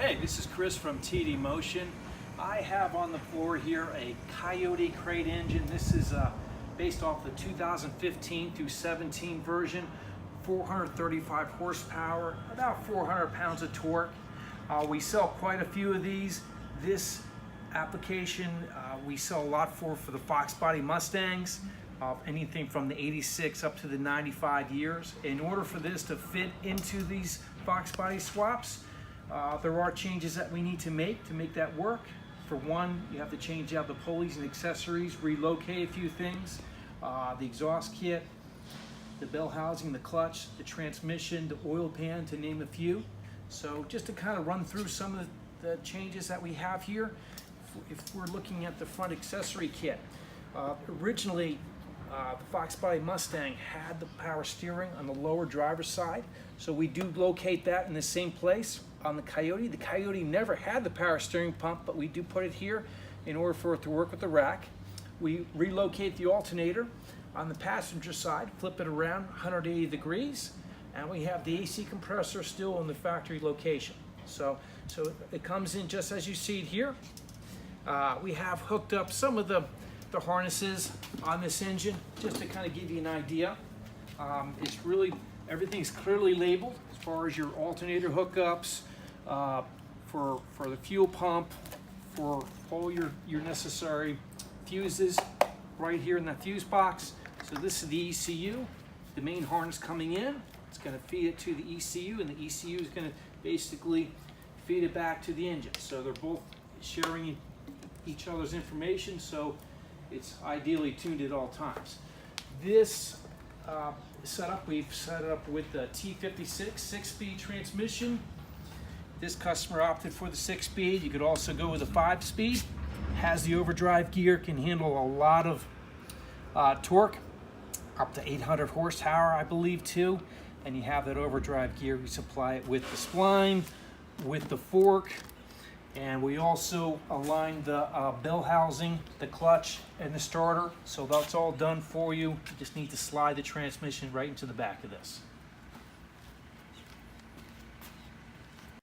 Hey, this is Chris from TD Motion. I have on the floor here a Coyote crate engine. This is based off the 2015 through 17 version, 435 horsepower, about 400 pounds of torque. We sell quite a few of these. This application we sell a lot for the Fox Body Mustangs, anything from the 86 up to the 95 years. In order for this to fit into these Fox Body swaps, there are changes that we need to make that work. For one, you have to change out the pulleys and accessories, relocate a few things, the exhaust kit, the bell housing, the clutch, the transmission, the oil pan, to name a few. So just to kind of run through some of the changes that we have here, if we're looking at the front accessory kit, originally the Fox Body Mustang had the power steering on the lower driver's side, so we do locate that in the same place. On the Coyote never had the power steering pump, but we do put it here in order for it to work with the rack. We relocate the alternator on the passenger side, flip it around 180 degrees, and we have the AC compressor still in the factory location. So it comes in just as you see it here. We have hooked up some of the harnesses on this engine just to kind of give you an idea. It's really, everything's clearly labeled as far as your alternator hookups, for the fuel pump, for all your necessary fuses right here in that fuse box. So this is the ECU, the main harness coming in. It's going to feed it to the ECU, and the ECU is going to basically feed it back to the engine. So they're both sharing each other's information, so it's ideally tuned at all times. This setup, we've set it up with the T56 6-speed transmission. This customer opted for the 6-speed. You could also go with a 5-speed. Has the overdrive gear, can handle a lot of torque, up to 800 horsepower, I believe, too. And you have that overdrive gear. We supply it with the spline, with the fork, and we also align the bell housing, the clutch, and the starter. So that's all done for you. You just need to slide the transmission right into the back of this.